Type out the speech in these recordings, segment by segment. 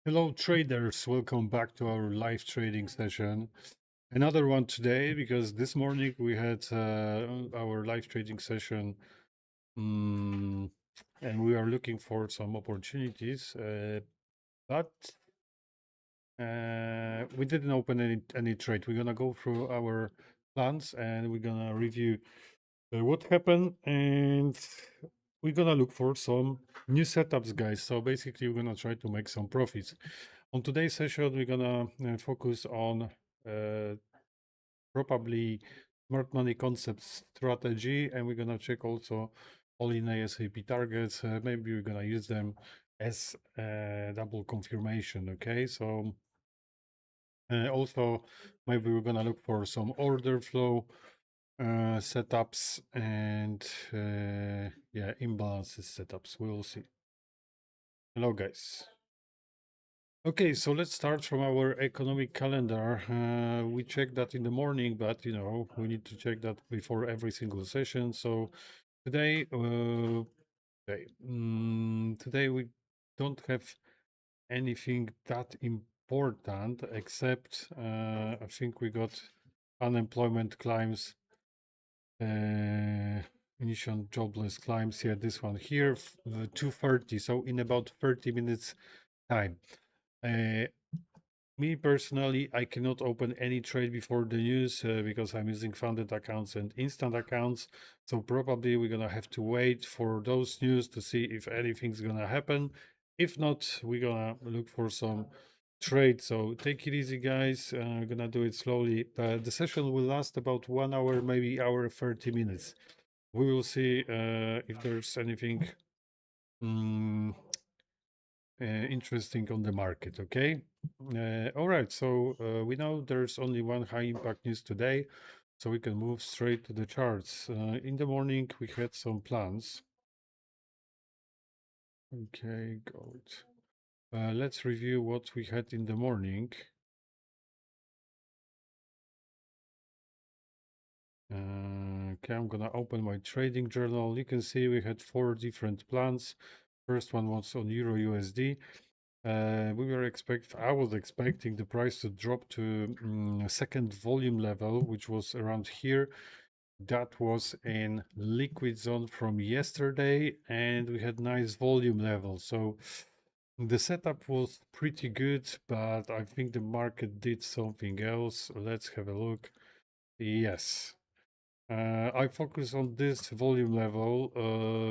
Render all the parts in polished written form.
Hello, traders. Welcome back to our live trading session. Another one today because this morning we had our live trading session and we are looking for some opportunities, but we didn't open any trade. We're gonna go through our plans and we're gonna review what happened and we're gonna look for some new setups, guys. So basically we're gonna try to make some profits. On today's session we're gonna focus on probably smart money concept strategy, and we're gonna check also all in ASAP targets. Maybe we're gonna use them as double confirmation. Okay, so also maybe we're gonna look for some order flow setups and yeah, imbalances setups. We will see. Hello, guys. Okay, so let's start from our economic calendar. We check that in the morning, but we need to check that before every single session. So today, today we don't have anything that important except I think we got unemployment climbs, initial jobless climbs. Yeah, this one here, 2:30. So in about 30 minutes time. Uh, Me personally, I cannot open any trade before the news because I'm using funded accounts and instant accounts. So probably we're gonna have to wait for those news to see if anything's gonna happen. If not, we're gonna look for some trade. So take it easy, guys. Gonna do it slowly. The session will last about 1 hour, maybe hour 30 minutes. We will see if there's anything mm, interesting on the market. Okay. All right. So we know there's only one high impact news today, so we can move straight to the charts. In the morning, we had some plans. Okay, gold. Let's review what we had in the morning. Okay, I'm gonna open my trading journal. You can see we had 4 different plans. First one was on Euro USD. I was expecting the price to drop to a second volume level, which was around here. That was in liquid zone from yesterday, and we had nice volume level. So the setup was pretty good, but I think the market did something else. Let's have a look. Yes. I focus on this volume level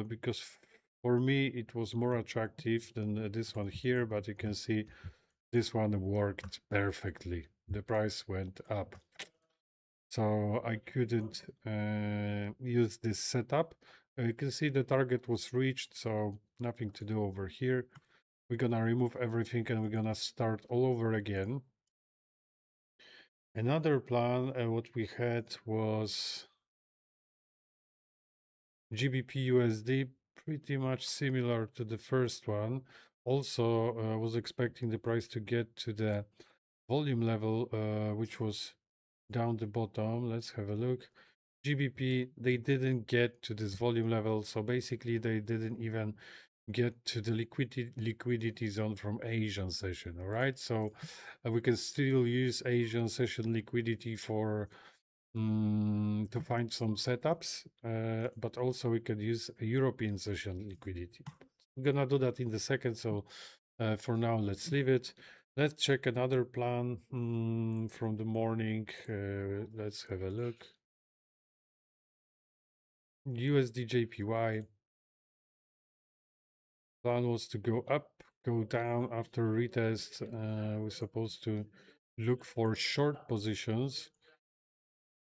because for me it was more attractive than this one here, but you can see this one worked perfectly. The price went up. So I couldn't use this setup. You can see the target was reached, so nothing to do over here. We're gonna remove everything and we're gonna start all over again. Another plan, what we had was GBP USD, pretty much similar to the first one. Also, was expecting the price to get to the volume level, which was down the bottom. Let's have a look. GBP, they didn't get to this volume level, so basically they didn't even get to the liquidity zone from Asian session. All right, so we can still use Asian session liquidity for to find some setups, but also we could use a European session liquidity. I'm gonna do that in the second, so for now let's leave it. Let's check another plan from the morning. Let's have a look. USD JPY. Plan was to go up, go down after retest. We're supposed to look for short positions.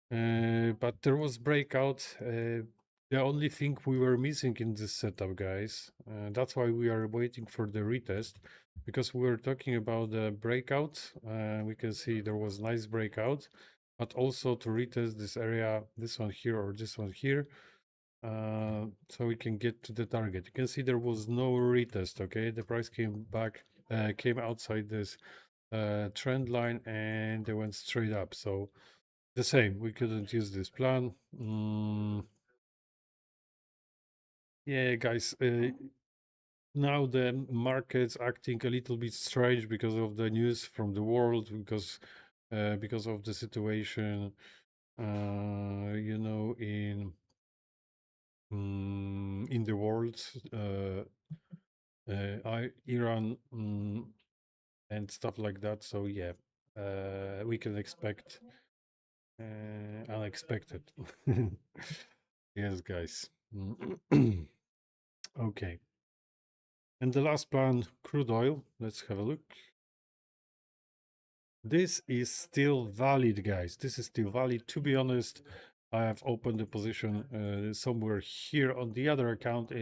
But there was breakout. The only thing we were missing in this setup, guys, that's why we are waiting for the retest, because we were talking about the breakout. We can see there was nice breakout, but also to retest this area, this one here or this one here, so we can get to the target. You can see there was no retest. Okay, the price came back, came outside this trend line, and they went straight up. So the same, we couldn't use this plan. Yeah, guys. Now the market's acting a little bit strange because of the news from the world, because of the situation, in the world, Iran, and stuff like that. So yeah, we can expect unexpected. Yes, guys. Okay. And the last plan, crude oil. Let's have a look. This is still valid, guys. This is still valid. To be honest, I have opened the position somewhere here on the other account.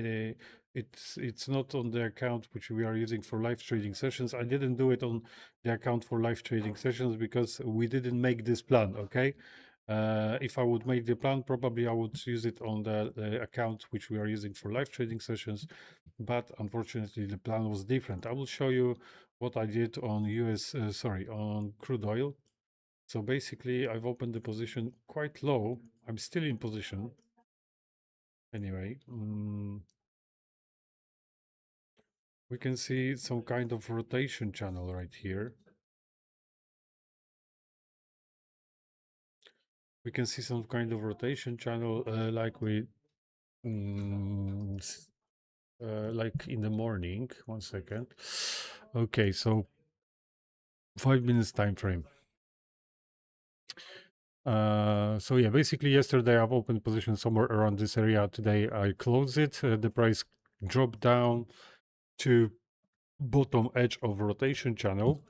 It's not on the account which we are using for live trading sessions. I didn't do it on the account for live trading sessions because we didn't make this plan. Okay. If I would make the plan, probably I would use it on the account which we are using for live trading sessions. But unfortunately, the plan was different. I will show you what I did on on crude oil. So basically, I've opened the position quite low. I'm still in position. Anyway, we can see some kind of rotation channel right here. We can see some kind of rotation channel like in the morning. 1 second. Okay, so 5 minutes time frame. So yeah, basically yesterday I've opened position somewhere around this area. Today I close it. The price dropped down to bottom edge of rotation channel,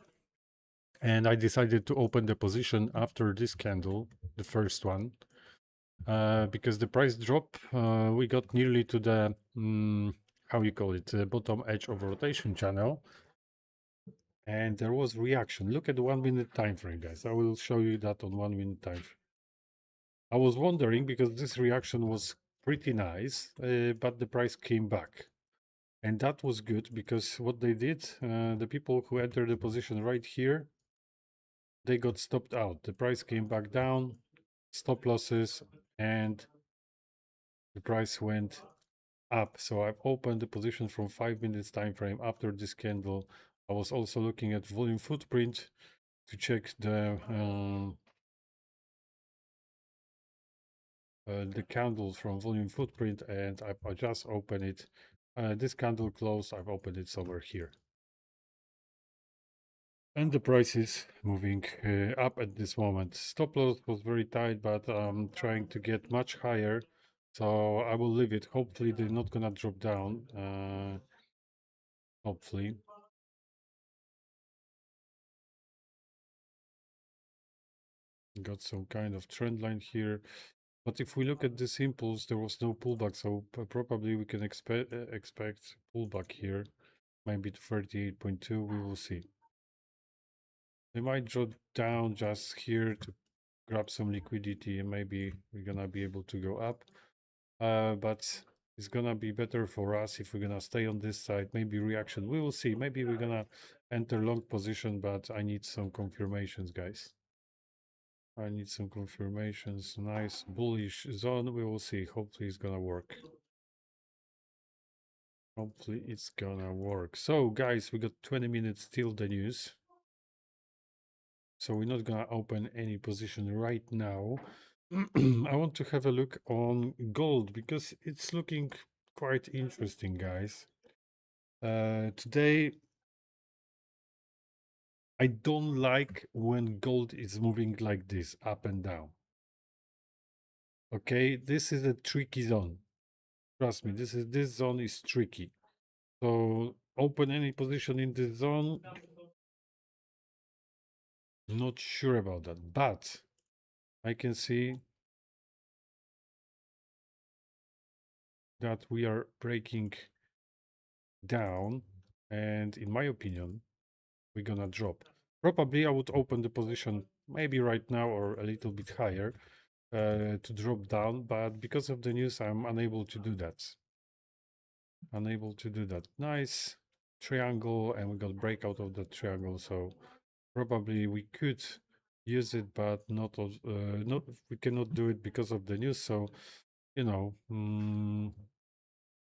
and I decided to open the position after this candle, the first one, because the price drop, we got nearly to the how you call it, bottom edge of rotation channel, and there was reaction. Look at the 1 minute time frame, guys. I will show you that on 1 minute time frame. I was wondering because this reaction was pretty nice, but the price came back. And that was good because what they did, the people who entered the position right here, they got stopped out. The price came back down, stop losses, and the price went up. So I've opened the position from 5 minutes time frame after this candle. I was also looking at volume footprint to check the candles from volume footprint, and I just opened it. This candle closed, I've opened it somewhere here. And the price is moving up at this moment. Stop loss was very tight, but I'm trying to get much higher. So I will leave it. Hopefully they're not gonna drop down. Hopefully. Got some kind of trend line here. But if we look at this impulse, there was no pullback, so probably we can expect pullback here, maybe to 38.2. We will see. They might drop down just here to grab some liquidity, and maybe we're gonna be able to go up. But it's gonna be better for us if we're gonna stay on this side. Maybe reaction. We will see. Maybe we're gonna enter long position, but I need some confirmations, guys. I need some confirmations. Nice bullish zone. We will see. Hopefully it's gonna work. Hopefully it's gonna work. So guys, we got 20 minutes till the news. So we're not gonna open any position right now. I want to have a look on gold because it's looking quite interesting, guys. Today, I don't like when gold is moving like this, up and down. Okay, this is a tricky zone. Trust me, this zone is tricky. So open any position in this zone. Not sure about that, but I can see that we are breaking down, and in my opinion, we're gonna drop. Probably I would open the position maybe right now or a little bit higher to drop down, but because of the news, I'm unable to do that. Unable to do that. Nice triangle, and we got breakout of the triangle, so probably we could use it, but not we cannot do it because of the news. So you know,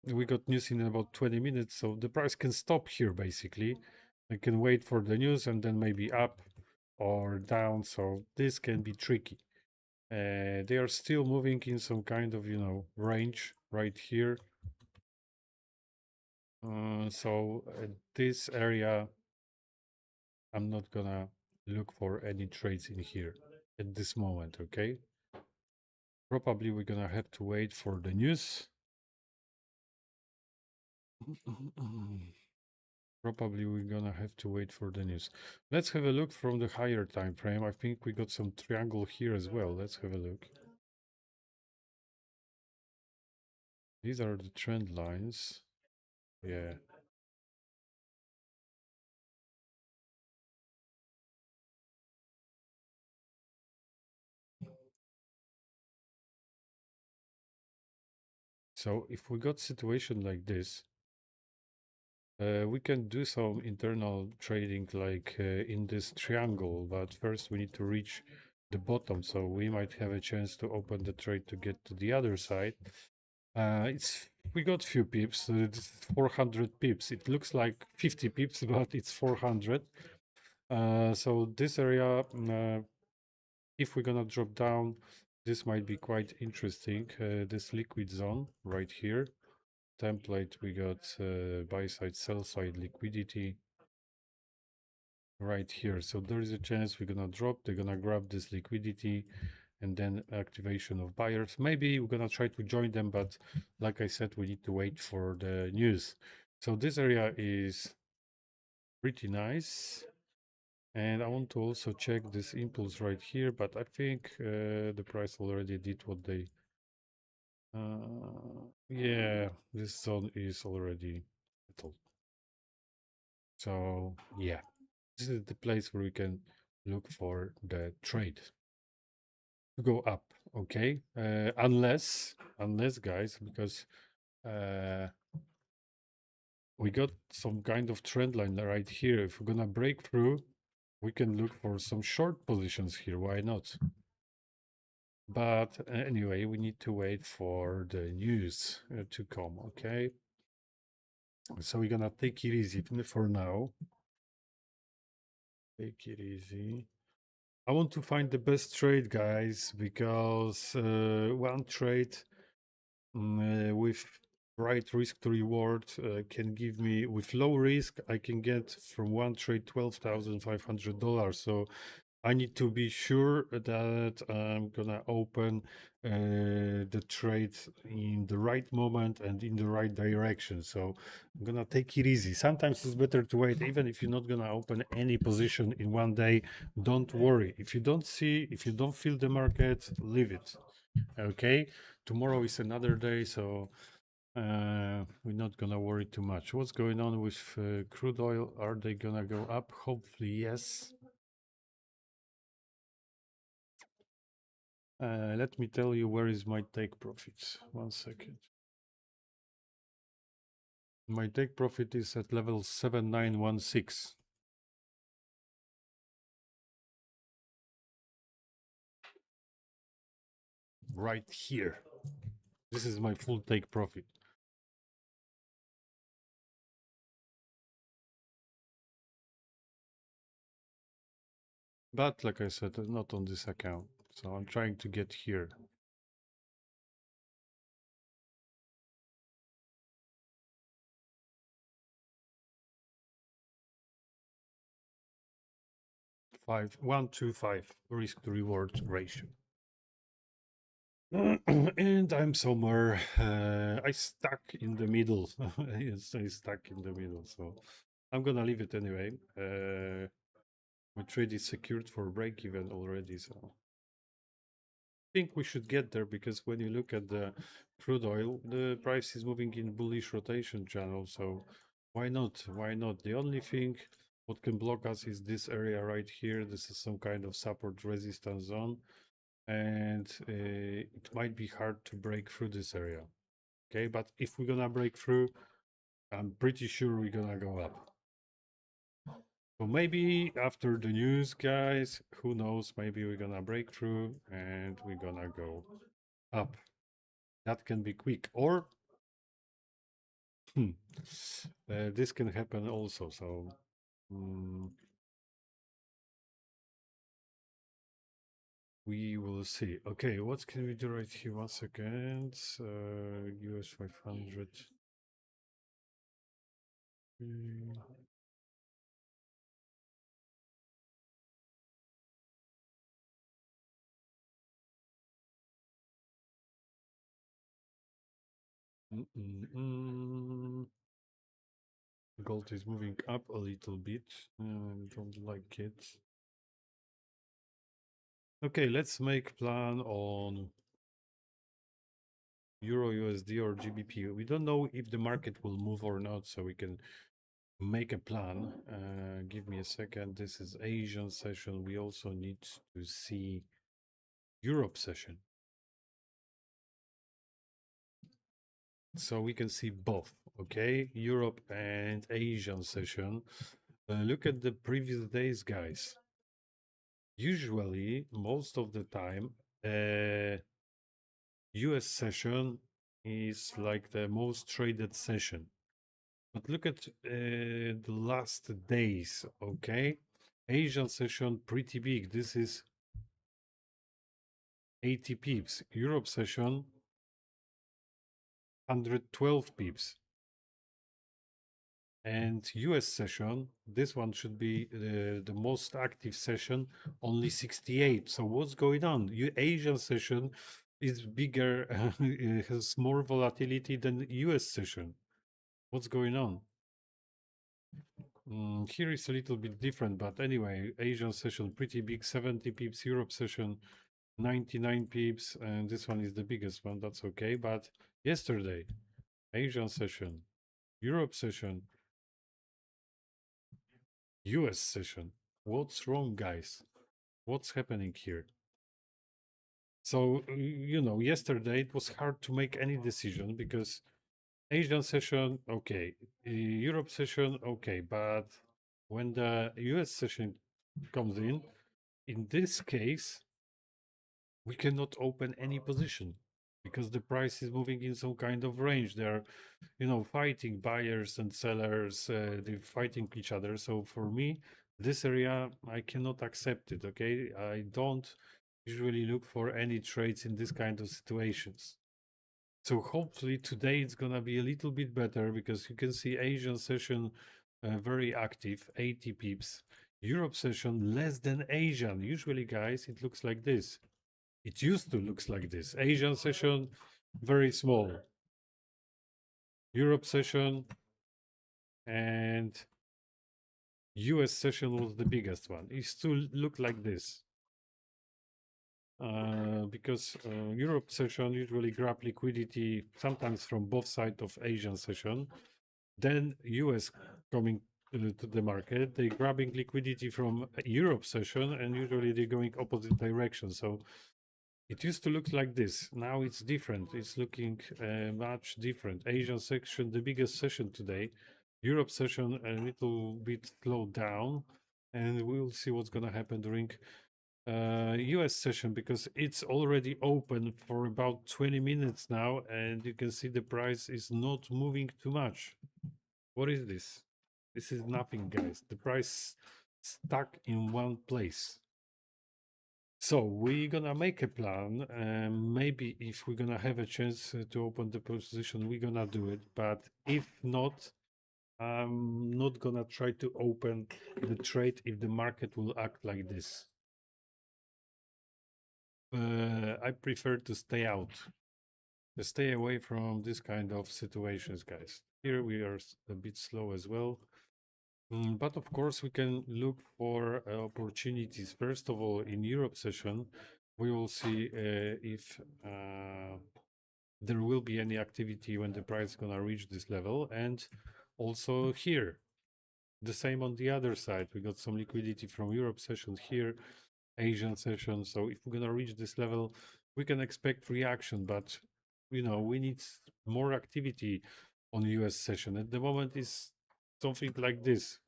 We got news in about 20 minutes, so the price can stop here basically. I can wait for the news and then maybe up or down, so this can be tricky. They are still moving in some kind of, range right here. So this area, I'm not gonna look for any trades in here at this moment, okay? Probably we're gonna have to wait for the news. Probably we're gonna have to wait for the news. Let's have a look from the higher time frame. I think we got some triangle here as well. Let's have a look. These are the trend lines. Yeah. So if we got situation like this, we can do some internal trading like in this triangle, but first we need to reach the bottom. So we might have a chance to open the trade to get to the other side. We got few pips. It's 400 pips. It looks like 50 pips, but it's 400. So this area, if we're gonna drop down, this might be quite interesting. This liquid zone right here. Template, we got buy side, sell side liquidity right here. So there is a chance we're gonna drop. They're gonna grab this liquidity and then activation of buyers. Maybe we're gonna try to join them, but like I said, we need to wait for the news. So this area is pretty nice. And I want to also check this impulse right here, but I think the price already did what they... yeah, this zone is already settled. So yeah, this is the place where we can look for the trade to go up. Okay, unless guys, because uh, we got some kind of trend line right here. If we're gonna break through, we can look for some short positions here. Why not? But anyway, we need to wait for the news to come. Okay, so we're gonna take it easy for now. Take it easy. I want to find the best trade, guys, because one trade with right risk to reward can give me, with low risk, I can get from one trade $12,500. So I need to be sure that I'm gonna open the trade in the right moment and in the right direction. So I'm gonna take it easy. Sometimes it's better to wait, even if you're not gonna open any position in one day. Don't worry. If you don't feel the market, leave it. Okay, tomorrow is another day, so we're not gonna worry too much. What's going on with crude oil? Are they gonna go up? Hopefully, yes. Let me tell you where is my take profit. 1 second. My take profit is at level 7916. Right here. This is my full take profit. But like I said, not on this account. So I'm trying to get here. Five, 1 to 5 risk to reward ratio. And I'm somewhere, I stuck in the middle. I stuck in the middle, so I'm gonna leave it anyway. My trade is secured for break even already, so I think we should get there, because when you look at the crude oil, the price is moving in bullish rotation channel, so why not? Why not? The only thing what can block us is this area right here. This is some kind of support resistance zone, and it might be hard to break through this area. Okay, but if we're gonna break through, I'm pretty sure we're gonna go up. So maybe after the news, guys, who knows, maybe we're gonna break through and we're gonna go up. That can be quick, or This can happen also. So we will see. Okay, what can we do right here? 1 second. US 500. Gold is moving up a little bit. Don't like it. Okay, let's make plan on Euro USD or GBP. We don't know if the market will move or not, so we can make a plan. Give me a second. This is Asian session. We also need to see Europe session. So we can see both, okay? Europe and Asian session. Look at the previous days, guys. Usually, most of the time, US session is like the most traded session. But look at the last days, okay? Asian session pretty big. This is 80 pips. Europe session 112 pips. And US session, this one should be the most active session, only 68. So what's going on? Asian session is bigger, has more volatility than US session. What's going on? Here is a little bit different, but anyway, Asian session pretty big, 70 pips, Europe session 99 pips, and this one is the biggest one, that's okay. But yesterday, Asian session, Europe session, US session. What's wrong, guys? What's happening here? So, yesterday it was hard to make any decision because Asian session, okay, Europe session, okay, but when the US session comes in this case, we cannot open any position because the price is moving in some kind of range. They're, fighting buyers and sellers, they're fighting each other. So for me, this area, I cannot accept it, okay? I don't usually look for any trades in this kind of situations. So hopefully today it's gonna be a little bit better because you can see Asian session very active, 80 pips. Europe session less than Asian. Usually, guys, it looks like this. It used to looks like this. Asian session very small. Europe session and US session was the biggest one. It still looked like this. Because Europe session usually grab liquidity sometimes from both sides of Asian session. Then US coming to the market, they grabbing liquidity from Europe session, and usually they're going opposite direction. So it used to look like this. Now it's different. It's looking much different. Asian section, the biggest session today. Europe session a little bit slowed down, and we'll see what's gonna happen during US session because it's already open for about 20 minutes now, and you can see the price is not moving too much. What is this? This is nothing, guys. The price stuck in one place. So we're gonna make a plan. Maybe if we're gonna have a chance to open the position, we're gonna do it. But if not, I'm not gonna try to open the trade if the market will act like this. I prefer to stay out. Stay away from this kind of situations, guys. Here we are a bit slow as well. But of course, we can look for opportunities. First of all, in Europe session, we will see if there will be any activity when the price is going to reach this level. And also here, the same on the other side. We got some liquidity from Europe session here, Asian session. So if we're going to reach this level, we can expect reaction. But, we need more activity on US session. At the moment is something like this.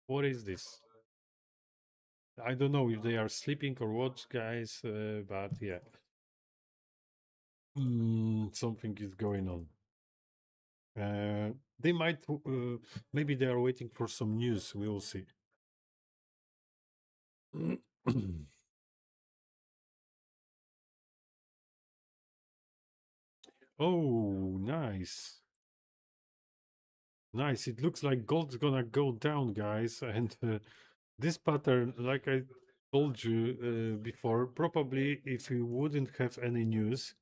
What is this? I don't know if they are sleeping or what, guys, but yeah. Something is going on. They might, maybe they are waiting for some news. We will see. Oh, nice. Nice. It looks like gold's gonna go down, guys. And this pattern, like I told you before, probably if we wouldn't have any news,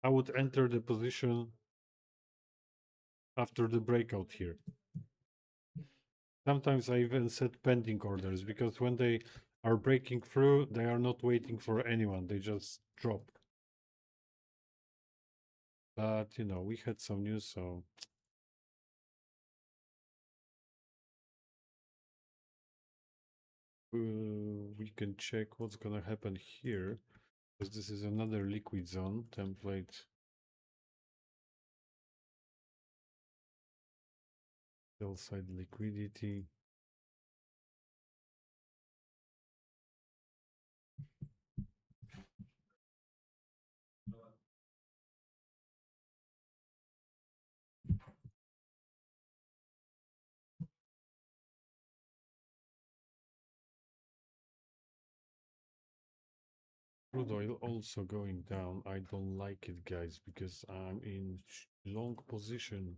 I would enter the position after the breakout here. Sometimes I even set pending orders because when they are breaking through, they are not waiting for anyone. They just drop. But, you know, we had some news, so we can check what's gonna happen here. Because this is another liquid zone template. Sell side liquidity. Crude oil also going down. I don't like it, guys, because I'm in long position.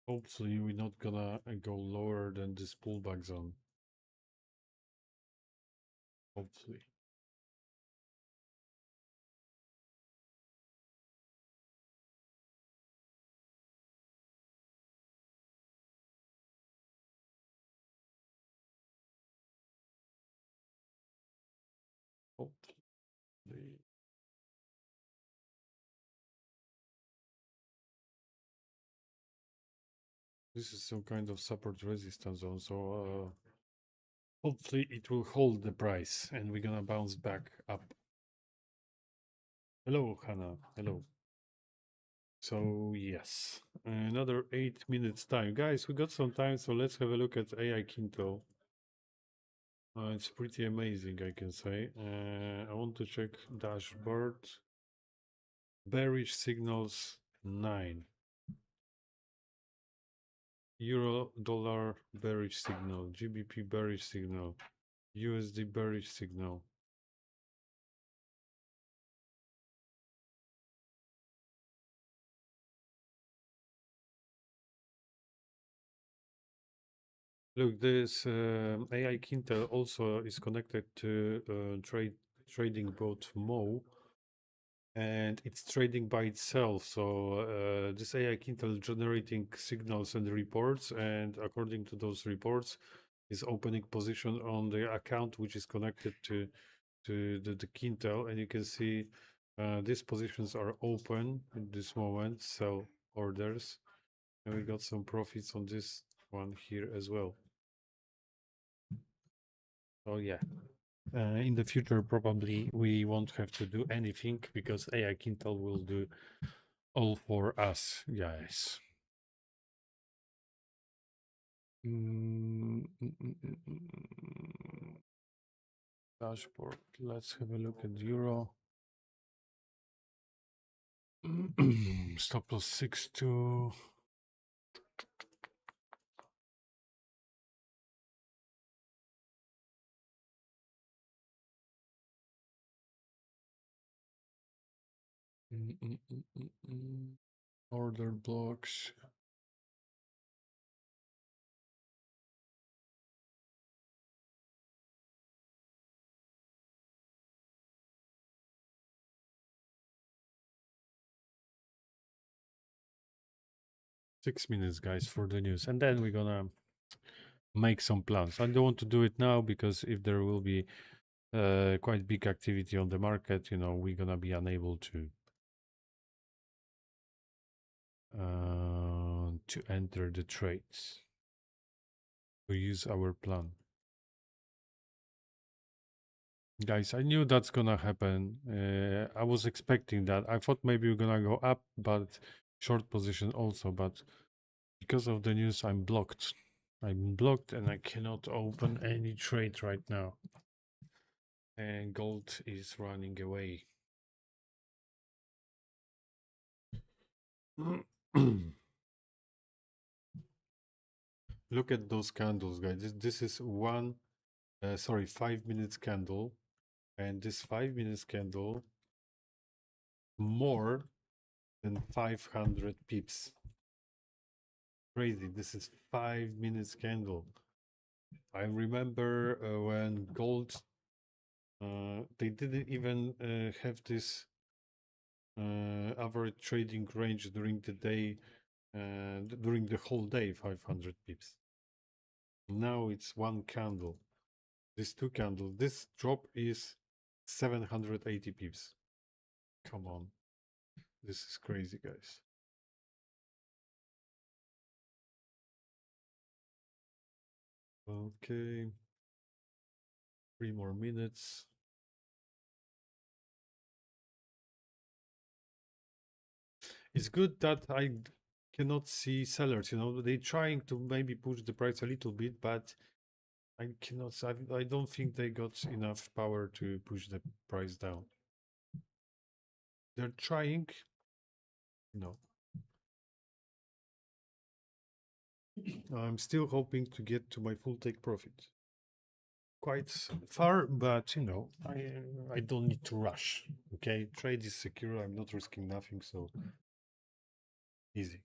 Hopefully, we're not gonna go lower than this pullback zone. Hopefully. Hopefully. This is some kind of support resistance zone, so hopefully it will hold the price and we're gonna bounce back up. Hello, Hannah. Hello. So yes, another 8 minutes time. Guys, we got some time, so let's have a look at AI Kinto. It's pretty amazing, I can say. I want to check dashboard. Bearish signals 9. Euro dollar bearish signal. GBP bearish signal. USD bearish signal. Look, this AI Kinto also is connected to trading bot Mo, and it's trading by itself. So this AI Kinto generating signals and reports, and according to those reports, is opening position on the account which is connected to the Kinto, and you can see these positions are open at this moment. Sell orders, and we got some profits on this one here as well. Oh yeah. In the future, probably we won't have to do anything because AI Kinto will do all for us, guys. Dashboard. Let's have a look at euro. Stop loss 6.2. Order blocks. Six minutes, guys, for the news, and then we're gonna make some plans. I don't want to do it now because if there will be quite big activity on the market, you know, we're gonna be unable to enter the trades, to use our plan. Guys, I knew that's gonna happen. I was expecting that. I thought maybe we're gonna go up, but short position also, but because of the news, I'm blocked. I'm blocked and I cannot open any trade right now. And gold is running away. Look at those candles, guys. This is 5 minutes candle, and this 5 minutes candle more than 500 pips. Crazy. This is 5 minutes candle. I remember when gold, they didn't even have this average trading range during the day, during the whole day, 500 pips. Now it's one candle. This two candles. This drop is 780 pips. Come on. This is crazy, guys. Okay. 3 more minutes. It's good that I cannot see sellers, you know, they're trying to maybe push the price a little bit, but I cannot, I don't think they got enough power to push the price down. They're trying, no. I'm still hoping to get to my full take profit. Quite far, but you know, I don't need to rush. Okay, trade is secure. I'm not risking nothing, so easy.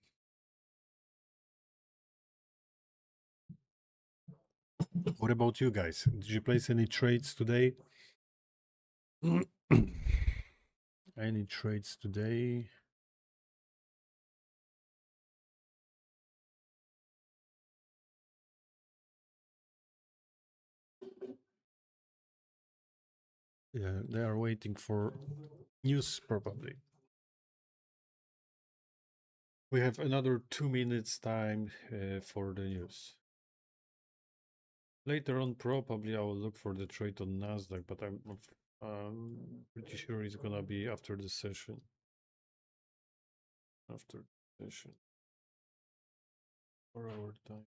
What about you guys? Did you place any trades today? Any trades today? Yeah, they are waiting for news probably. We have another 2 minutes time for the news. Later on, probably I will look for the trade on Nasdaq, but I'm pretty sure it's gonna be after the session. After the session, 4 hour time.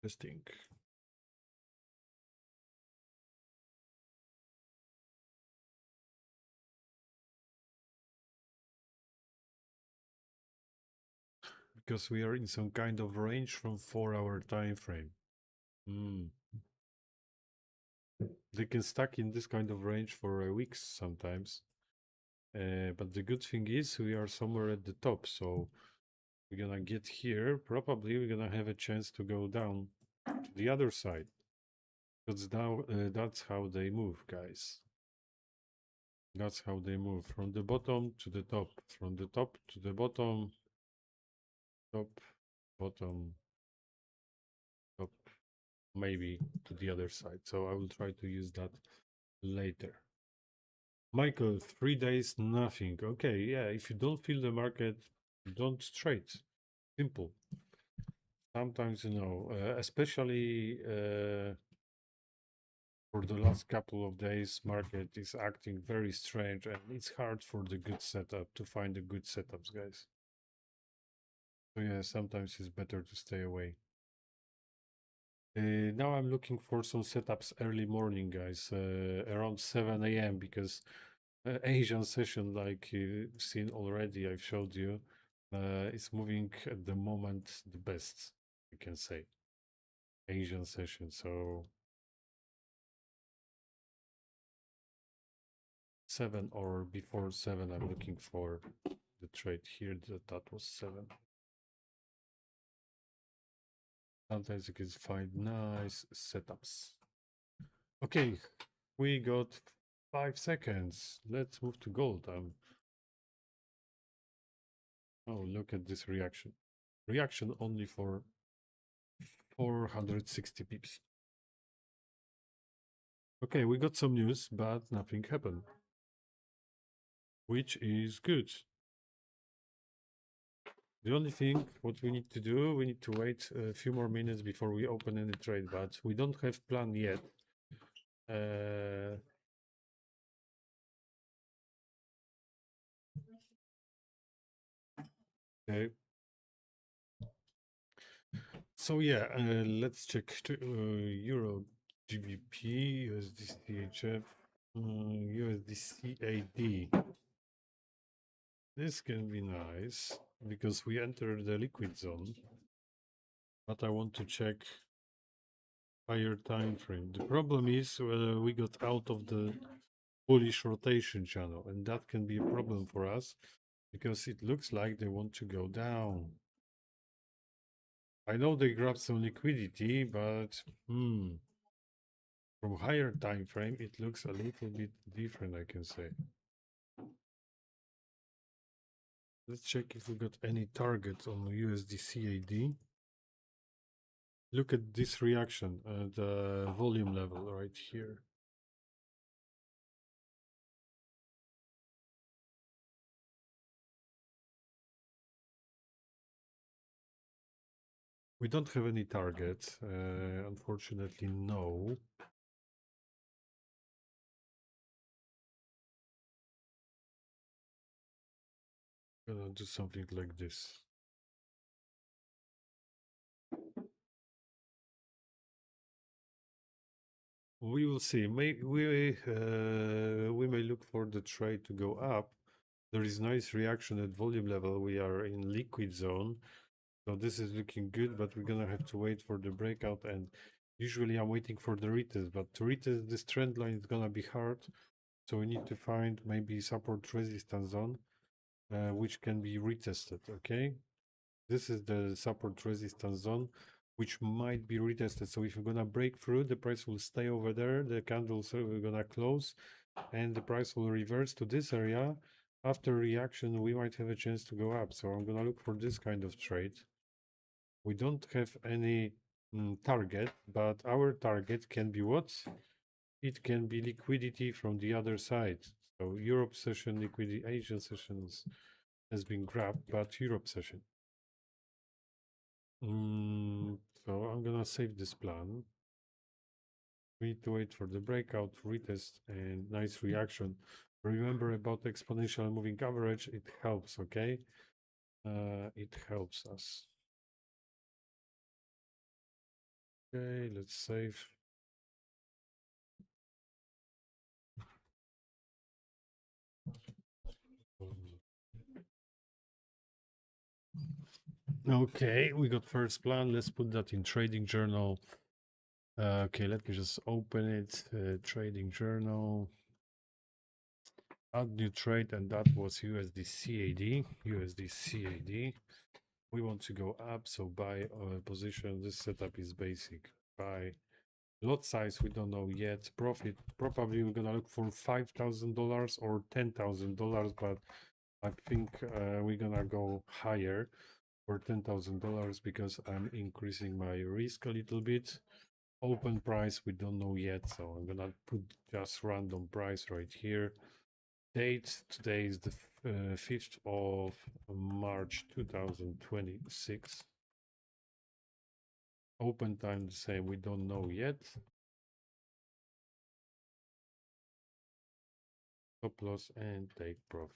Testing. Because we are in some kind of range from 4 hour time frame. They can stack in this kind of range for weeks sometimes. But the good thing is we are somewhere at the top, so we're gonna get here. Probably we're gonna have a chance to go down to the other side. Because now that's how they move, guys. That's how they move from the bottom to the top, from the top to the bottom, top, bottom, top, maybe to the other side. So I will try to use that later. Michael, 3 days, nothing. Okay, yeah, if you don't feel the market, don't trade. Simple. Sometimes, you know, especially for the last couple of days, market is acting very strange and it's hard for the good setup to find the good setups, guys. So yeah, sometimes it's better to stay away. Now I'm looking for some setups early morning, guys, around 7 a.m. because Asian session, like you've seen already, I've showed you, is moving at the moment the best, you can say. Asian session, so 7 or before 7, I'm looking for the trade here. That was 7. Sometimes you can find nice setups. Okay, we got 5 seconds. Let's move to gold. Oh, look at this reaction. Reaction only for 460 pips. Okay, we got some news, but nothing happened, which is good. The only thing what we need to do, we need to wait a few more minutes before we open any trade, but we don't have plan yet. Okay. So yeah, let's check Euro GBP, USD CHF, USD CAD. This can be nice because we entered the liquid zone, but I want to check higher time frame. The problem is we got out of the bullish rotation channel, and that can be a problem for us because it looks like they want to go down. I know they grabbed some liquidity, but from higher time frame, it looks a little bit different, I can say. Let's check if we got any target on USD CAD. Look at this reaction, the volume level right here. We don't have any target, unfortunately, no. Gonna do something like this. We will see. We may look for the trade to go up. There is nice reaction at volume level. We are in liquid zone. So this is looking good, but we're gonna have to wait for the breakout. And usually I'm waiting for the retest, but to retest this trend line is gonna be hard. So we need to find maybe support resistance zone, which can be retested, okay? This is the support resistance zone, which might be retested. So if we're gonna break through, the price will stay over there, the candles are gonna close, and the price will reverse to this area. After reaction, we might have a chance to go up. So I'm gonna look for this kind of trade. We don't have any target, but our target can be what? It can be liquidity from the other side. So Europe session liquidity, Asian sessions has been grabbed, but Europe session. So I'm gonna save this plan. We need to wait for the breakout, retest, and nice reaction. Remember about exponential moving average, it helps, okay? It helps us. Okay, let's save. Okay, we got first plan. Let's put that in trading journal. Okay, let me just open it. Trading journal. Add new trade, and that was USD CAD. USD CAD. We want to go up, so buy position. This setup is basic. Buy lot size, we don't know yet. Profit, probably we're gonna look for $5,000 or $10,000, but I think we're gonna go higher for $10,000 because I'm increasing my risk a little bit. Open price, we don't know yet, so I'm gonna put just random price right here. Date, today is the 5th of March 2026. Open time the same, we don't know yet. Stop loss and take profit.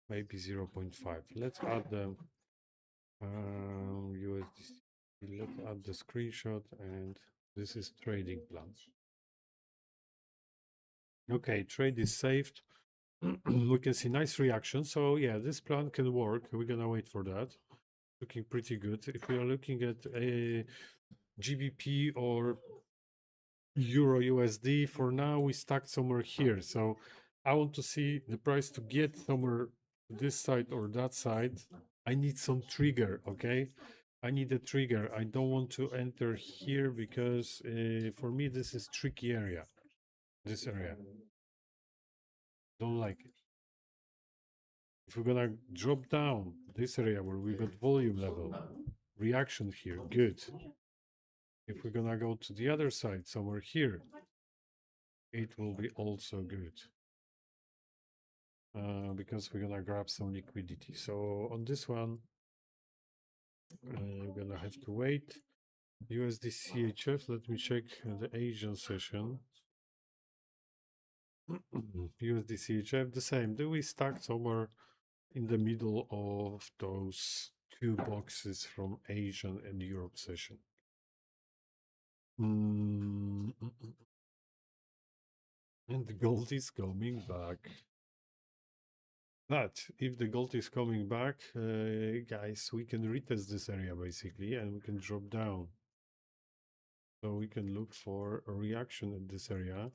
Maybe 0.5. Let's add the USDC. Let's add the screenshot, and this is trading plan. Okay, trade is saved. We can see nice reaction. So yeah, this plan can work. We're gonna wait for that. Looking pretty good. If we are looking at a GBP or Euro USD, for now we stuck somewhere here. So I want to see the price to get somewhere this side or that side. I need some trigger, okay? I need a trigger. I don't want to enter here because for me this is tricky area. This area. Don't like it. If we're gonna drop down this area where we got volume level, reaction here, good. If we're gonna go to the other side, somewhere here, it will be also good. Because we're gonna grab some liquidity. So on this one, we're gonna have to wait. USD CHF, let me check the Asian session. USD CHF, the same. Do we stack somewhere in the middle of those two boxes from Asian and Europe session? And the gold is coming back. But if the gold is coming back, guys, we can retest this area basically, and we can drop down. So we can look for a reaction in this area,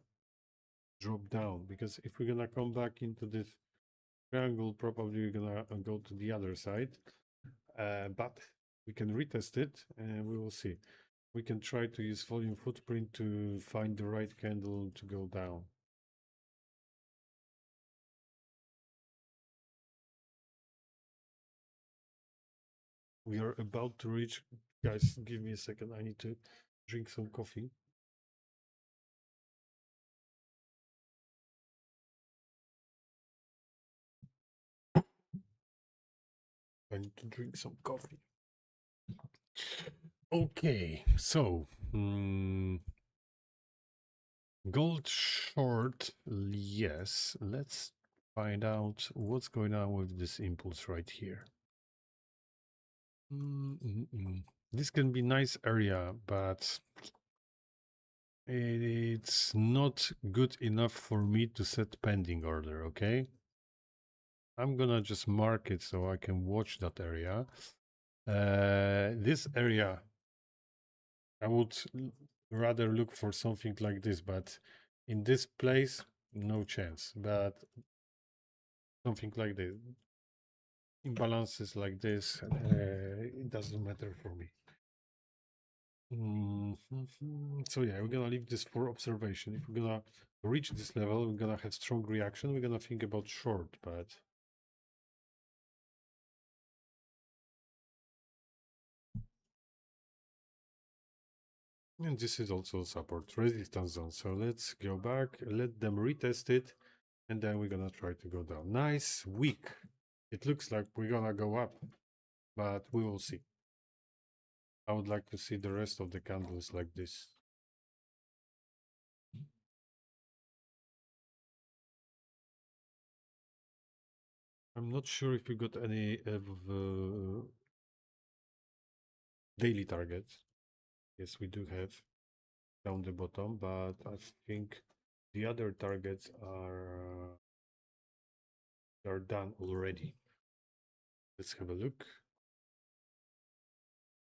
drop down, because if we're gonna come back into this triangle, probably we're gonna go to the other side. But we can retest it and we will see. We can try to use volume footprint to find the right candle to go down. We are about to reach, guys, give me a second. I need to drink some coffee. I need to drink some coffee. Okay, so gold short, yes. Let's find out what's going on with this impulse right here. This can be nice area, but it's not good enough for me to set pending order, okay? I'm gonna just mark it so I can watch that area. This area, I would rather look for something like this, but in this place, no chance. But something like this, imbalances like this, it doesn't matter for me. So yeah, we're gonna leave this for observation. If we're gonna reach this level, we're gonna have strong reaction. We're gonna think about short, but and this is also support resistance zone. So let's go back, let them retest it, and then we're gonna try to go down. Nice week. It looks like we're gonna go up, but we will see. I would like to see the rest of the candles like this. I'm not sure if we got any of daily targets. Yes, we do have down the bottom, but I think the other targets are done already. Let's have a look.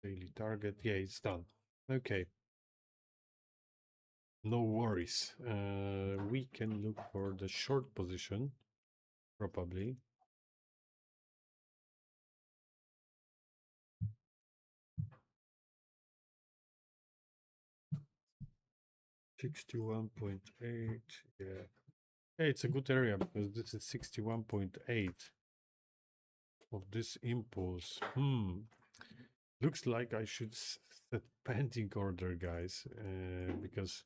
Daily target, yeah, it's done. Okay. No worries. We can look for the short position, probably. $61.8, yeah. Yeah, it's a good area because this is 61.8 of this impulse. Looks like I should set pending order, guys, because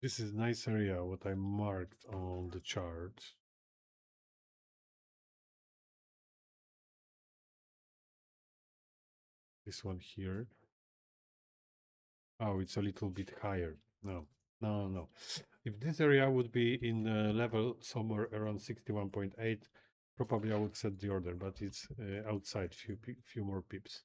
this is nice area what I marked on the chart. This one here. Oh, it's a little bit higher. No, no, no. If this area would be in level somewhere around 61.8, probably I would set the order, but it's outside few more pips.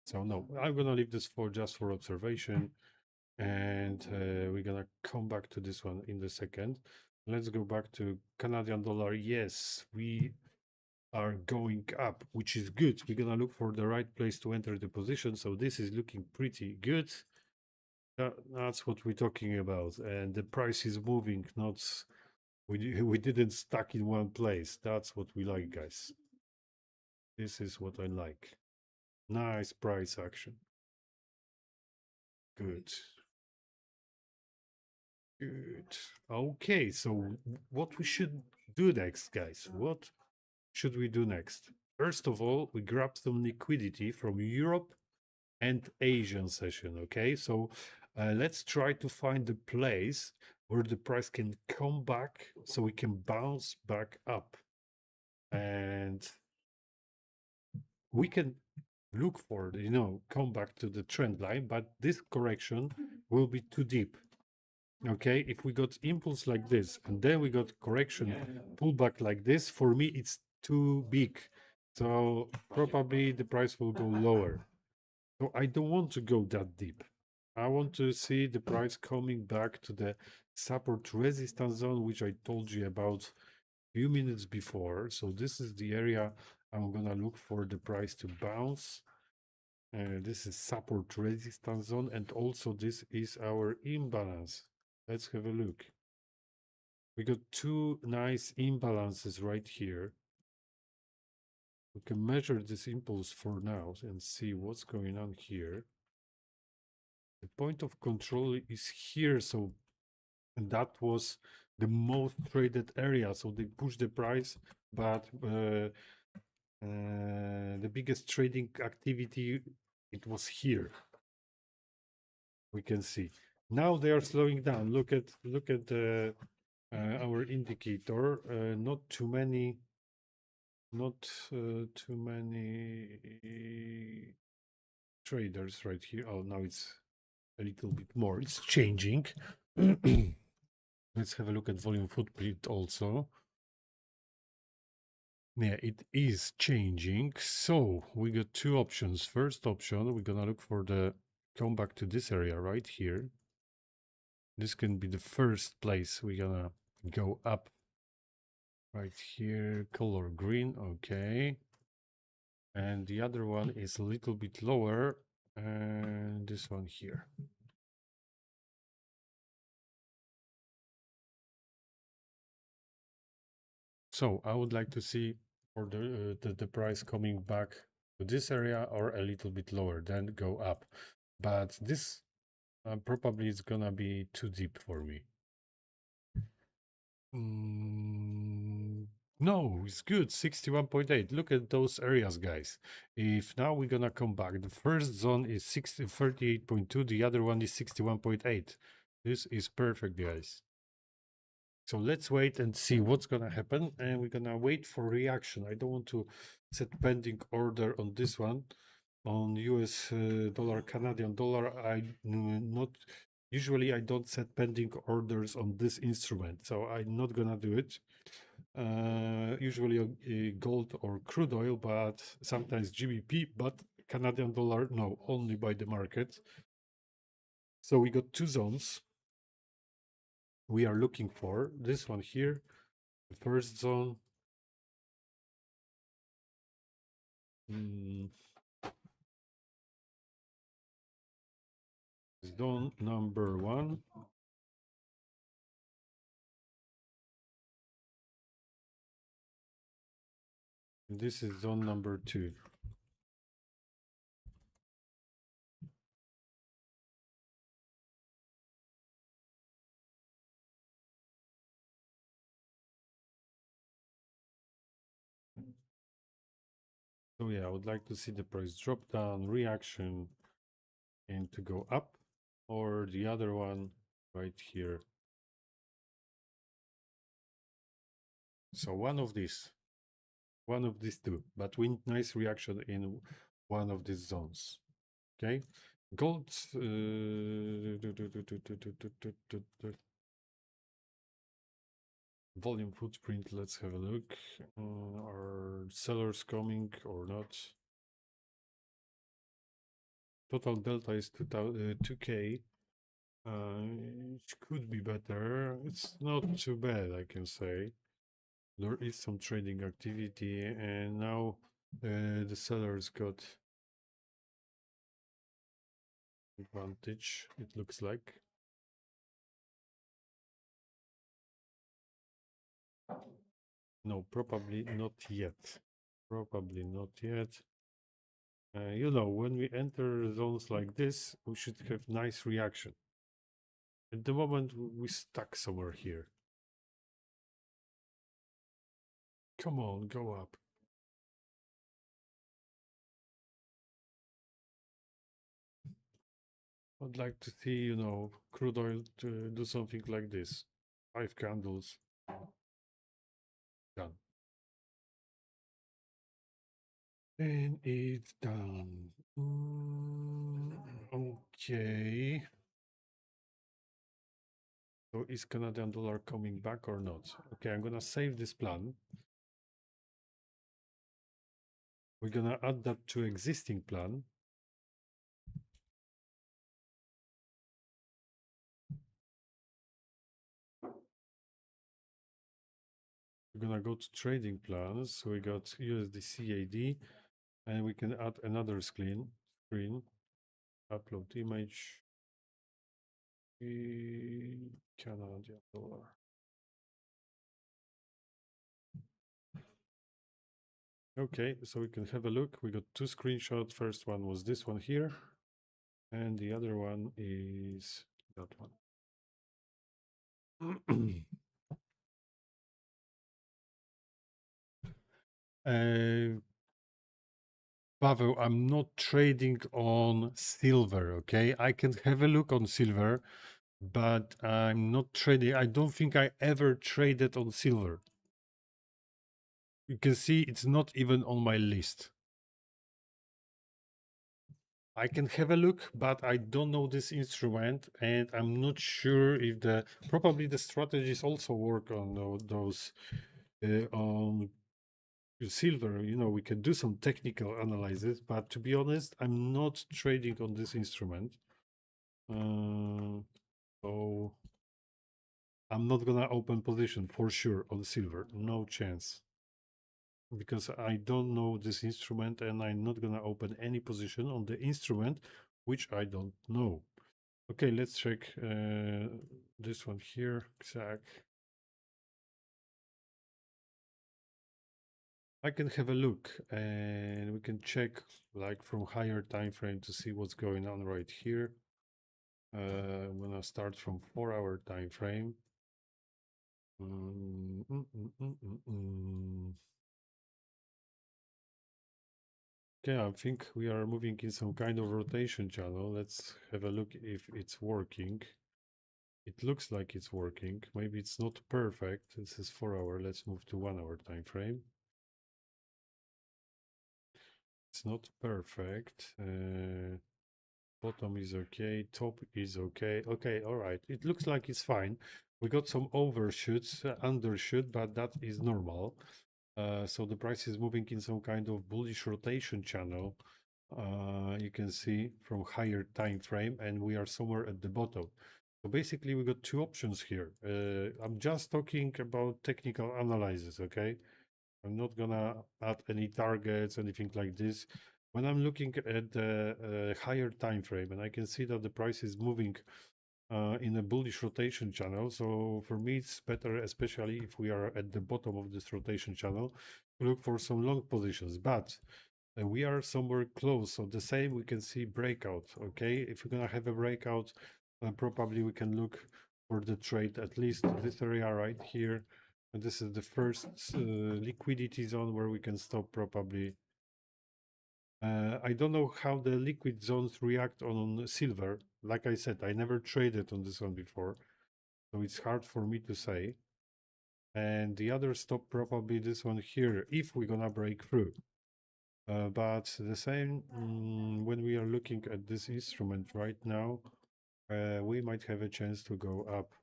So no, I'm gonna leave this for just for observation, and we're gonna come back to this one in the second. Let's go back to Canadian dollar. Yes, we are going up, which is good. We're gonna look for the right place to enter the position. So this is looking pretty good. That's what we're talking about, and the price is moving. Not we didn't stuck in one place. That's what we like, guys. This is what I like. Nice price action. Good. Good. Okay, so what we should do next, guys? What should we do next? First of all, we grab some liquidity from Europe and Asian session. Okay, so let's try to find a place where the price can come back so we can bounce back up. And we can look for, come back to the trend line, but this correction will be too deep. Okay, if we got impulse like this and then we got correction pullback like this, for me it's too big, so probably the price will go lower. So I don't want to go that deep. I want to see the price coming back to the support resistance zone, which I told you about few minutes before. So this is the area I'm gonna look for the price to bounce. This is support resistance zone, and also this is our imbalance. Let's have a look. We got two nice imbalances right here. We can measure this impulse for now and see what's going on here. The point of control is here, so that was the most traded area. So they pushed the price, but the biggest trading activity, it was here. We can see now they are slowing down. Look at our indicator. Not too many traders right here. Oh, now it's a little bit more. It's changing. Let's have a look at volume footprint also. Yeah, it is changing. So we got two options. First option, we're gonna look for the come back to this area right here. This can be the first place we're gonna go up. Right here, color green, okay. And the other one is a little bit lower, and this one here. So I would like to see for the price coming back to this area or a little bit lower, then go up. But this probably is gonna be too deep for me. No, it's good. 61.8. Look at those areas, guys. If now we're gonna come back, the first zone is 38.2, the other one is 61.8. This is perfect, guys. So let's wait and see what's gonna happen, and we're gonna wait for reaction. I don't want to set pending order on this one, on US dollar, Canadian dollar. Not usually I don't set pending orders on this instrument, so I'm not gonna do it. Usually gold or crude oil, but sometimes GBP, but Canadian dollar, no, only by the market. So we got two zones we are looking for. This one here, the first zone. Zone number 1. This is zone number 2. So yeah, I would like to see the price drop down, reaction, and to go up, or the other one right here. So one of these two, but with nice reaction in one of these zones. Okay, gold. Volume footprint. Let's have a look. Are sellers coming or not? Total delta is 2K. It could be better. It's not too bad, I can say. There is some trading activity, and now the sellers got advantage, it looks like. No, probably not yet. Probably not yet. You know, when we enter zones like this, we should have nice reaction. At the moment, we stuck somewhere here. Come on, go up. I'd like to see, you know, crude oil to do something like this. 5 candles. Done. And it's done. Okay. So is Canadian dollar coming back or not? Okay, I'm gonna save this plan. We're gonna add that to existing plan. We're gonna go to trading plans. So we got USD CAD, and we can add another screen. Upload image. Canadian dollar. Okay, so we can have a look. We got two screenshots. First one was this one here, and the other one is that one. Pavel, I'm not trading on silver, okay? I can have a look on silver, but I'm not trading. I don't think I ever traded on silver. You can see it's not even on my list. I can have a look, but I don't know this instrument, and I'm not sure if probably the strategies also work on those on silver. You know, we can do some technical analysis, but to be honest, I'm not trading on this instrument. So I'm not gonna open position for sure on silver, no chance. Because I don't know this instrument and I'm not gonna open any position on the instrument which I don't know. Okay, let's check this one here. Exact. I can have a look and we can check like from higher time frame to see what's going on right here. I'm gonna start from 4-hour time frame. Okay, I think we are moving in some kind of rotation channel. Let's have a look if it's working. It looks like it's working. Maybe it's not perfect. This is 4-hour. Let's move to 1-hour time frame. It's not perfect. Bottom is okay. Top is okay. Okay, all right. It looks like it's fine. We got some overshoots, undershoot, but that is normal. So the price is moving in some kind of bullish rotation channel. You can see from higher time frame, and we are somewhere at the bottom. So basically, we got two options here. I'm just talking about technical analysis, okay? I'm not gonna add any targets, anything like this. When I'm looking at the higher time frame, and I can see that the price is moving in a bullish rotation channel. So for me, it's better, especially if we are at the bottom of this rotation channel, to look for some long positions. But we are somewhere close. So the same, we can see breakout. Okay, if we're gonna have a breakout, probably we can look for the trade at least this area right here. And this is the first liquidity zone where we can stop probably. I don't know how the liquid zones react on silver. Like I said, I never traded on this one before, so it's hard for me to say. And the other stop probably this one here, if we're gonna break through. But the same, when we are looking at this instrument right now, we might have a chance to go up.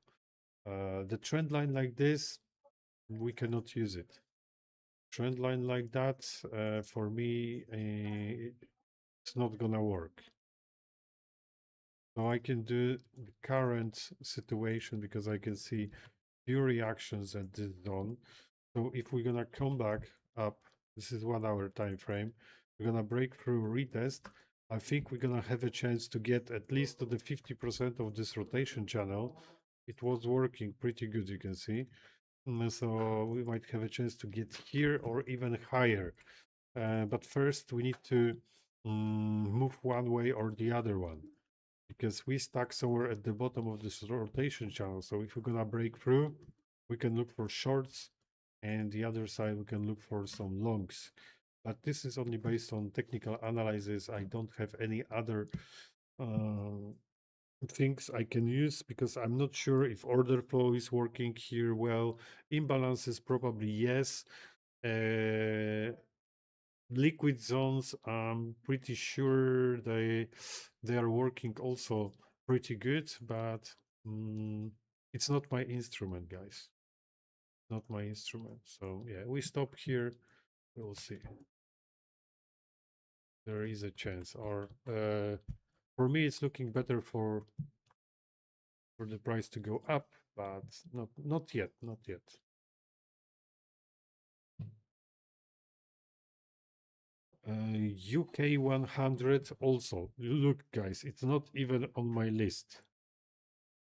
The trend line like this, we cannot use it. Trend line like that, for me, it's not gonna work. So I can do the current situation because I can see few reactions at this zone. So if we're gonna come back up, this is 1-hour time frame, we're gonna break through retest. I think we're gonna have a chance to get at least to the 50% of this rotation channel. It was working pretty good, you can see. So we might have a chance to get here or even higher. But first we need to move one way or the other one, because we stuck somewhere at the bottom of this rotation channel. So if we're gonna break through, we can look for shorts, and the other side we can look for some longs. But this is only based on technical analysis. I don't have any other things I can use because I'm not sure if order flow is working here well. Imbalances probably yes. Liquid zones, I'm pretty sure they are working also pretty good, but It's not my instrument, guys. Not my instrument. So yeah, we stop here. We'll see. There is a chance. Or for me, it's looking better for the price to go up, but not yet. Not yet. UK 100 also. Look, guys, it's not even on my list.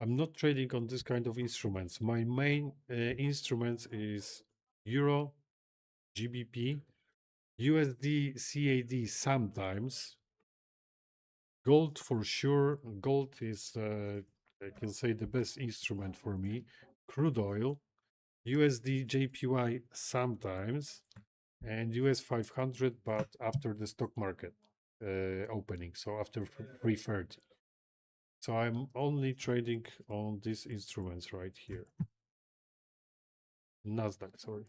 I'm not trading on this kind of instruments. My main instruments is Euro, GBP, USD, CAD sometimes. Gold for sure. Gold is, I can say, the best instrument for me. Crude oil, USD, JPY sometimes, and US 500, but after the stock market opening, so after 3:30. So I'm only trading on these instruments right here. Nasdaq, sorry.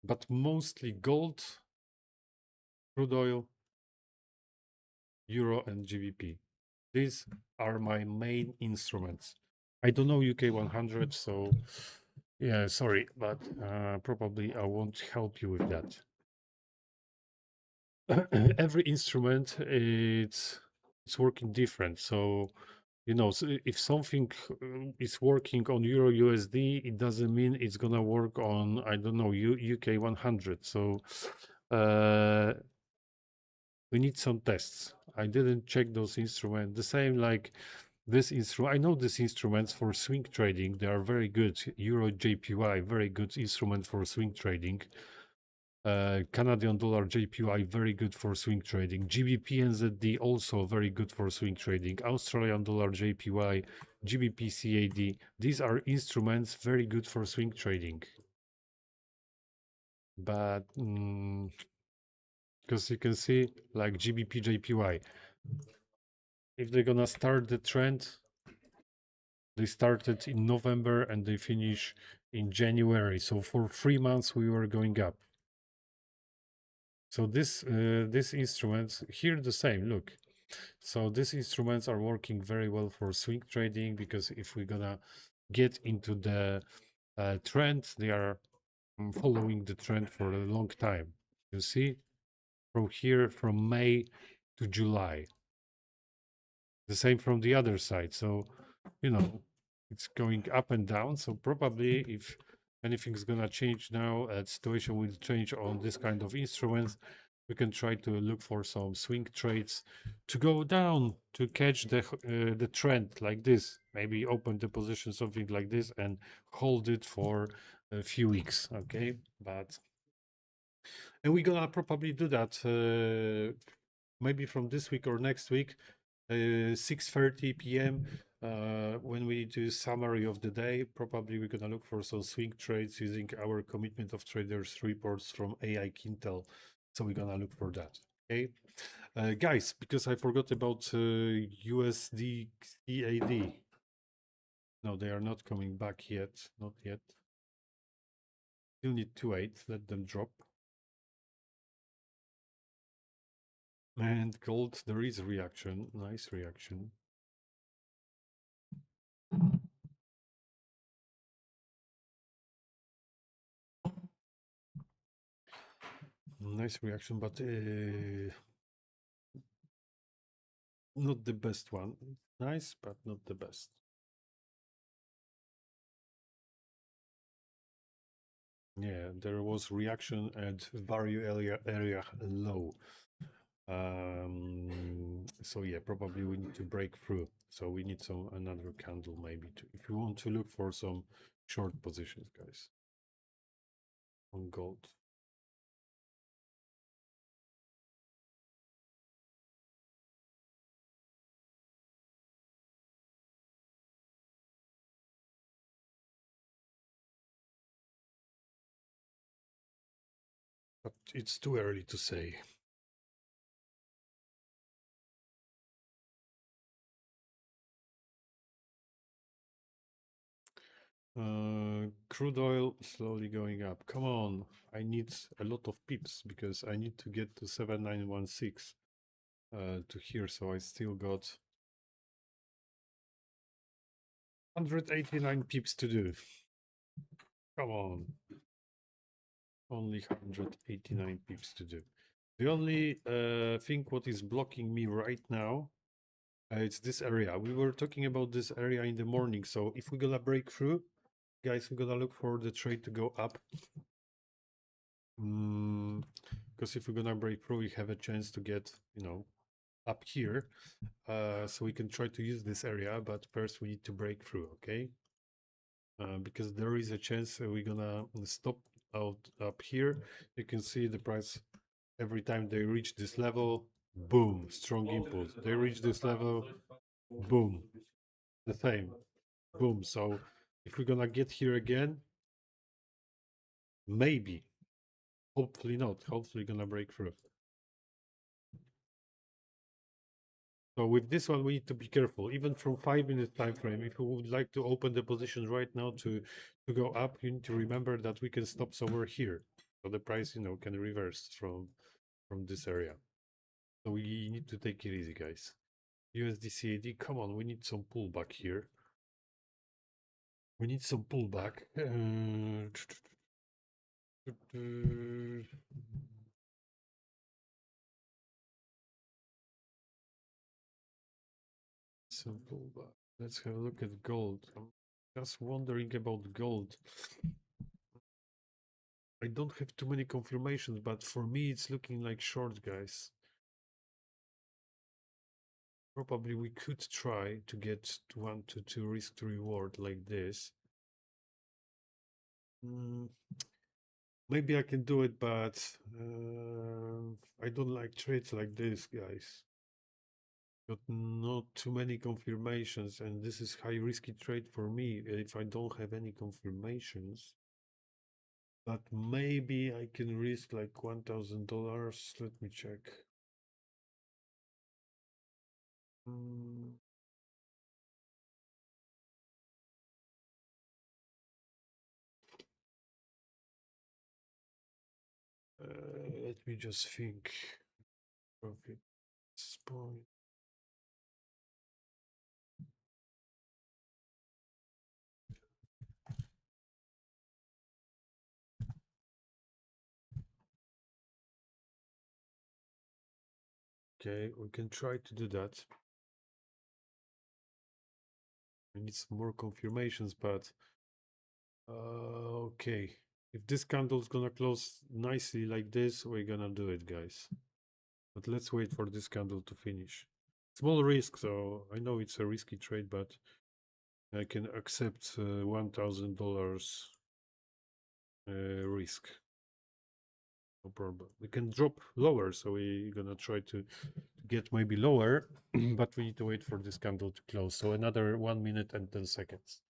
But mostly gold, crude oil, Euro, and GBP. These are my main instruments. I don't know UK 100, so yeah, sorry, but probably I won't help you with that. Every instrument it's working different. So you know, so if something is working on Euro USD, it doesn't mean it's gonna work on, I don't know, UK 100. So we need some tests. I didn't check those instruments. The same like this instrument. I know these instruments for swing trading. They are very good. Euro JPY, very good instrument for swing trading. Canadian dollar JPY, very good for swing trading. GBP NZD, also very good for swing trading. Australian dollar JPY, GBP CAD, these are instruments very good for swing trading. But because you can see like GBP JPY, if they're gonna start the trend, they started in November and they finish in January. So for 3 months we were going up. So this instruments here the same. Look, so these instruments are working very well for swing trading, because if we're gonna get into the trend, they are following the trend for a long time. You see, from here, from May to July. The same from the other side. So, you know, it's going up and down. So probably if anything's gonna change now, situation will change on this kind of instruments. We can try to look for some swing trades to go down to catch the trend like this. Maybe open the position something like this and hold it for a few weeks. Okay, but and we're gonna probably do that maybe from this week or next week. 6:30 p.m. When we do summary of the day, probably we're gonna look for some swing trades using our commitment of traders reports from AI Quintel. So we're gonna look for that. Okay, guys, because I forgot about USD CAD. No, they are not coming back yet. Not yet. Still need to wait. Let them drop. And gold, there is a reaction. Nice reaction. Nice reaction, but not the best one. Nice, but not the best. Yeah, there was reaction at value area low. So yeah, probably we need to break through. So we need some another candle maybe to, if you want to look for some short positions, guys, on gold. But it's too early to say. Crude oil slowly going up. Come on, I need a lot of pips because I need to get to 7916 to here. So I still got 189 pips to do. Come on. Only 189 pips to do. The only thing what is blocking me right now, it's this area. We were talking about this area in the morning. So if we're gonna break through, guys, we're gonna look for the trade to go up. Because if we're gonna break through, we have a chance to get, you know, up here. So we can try to use this area, but first we need to break through, okay? Because there is a chance we're gonna stop out up here. You can see the price every time they reach this level, boom, strong impulse. They reach this level, boom, the same, boom. So if we're gonna get here again, maybe, hopefully not, hopefully gonna break through. So with this one, we need to be careful, even from 5 minute time frame. If you would like to open the position right now to go up, you need to remember that we can stop somewhere here. So the price, you know, can reverse from this area. So we need to take it easy, guys. USD CAD, come on, we need some pullback here. We need some pullback. Some pullback. Let's have a look at gold. I'm just wondering about gold. I don't have too many confirmations, but for me, it's looking like short, guys. Probably we could try to get 1 to 2 risk to reward like this. Maybe I can do it, but I don't like trades like this, guys. Got not too many confirmations, and this is high risky trade for me if I don't have any confirmations. But maybe I can risk like $1,000. Let me check. Let me just think. Profit point. Okay, we can try to do that. We need some more confirmations, but okay. If this candle's gonna close nicely like this, we're gonna do it, guys. But let's wait for this candle to finish. Small risk, so I know it's a risky trade, but I can accept $1,000 risk. No problem. We can drop lower, so we're gonna try to get maybe lower, but we need to wait for this candle to close. So another 1 minute and 10 seconds.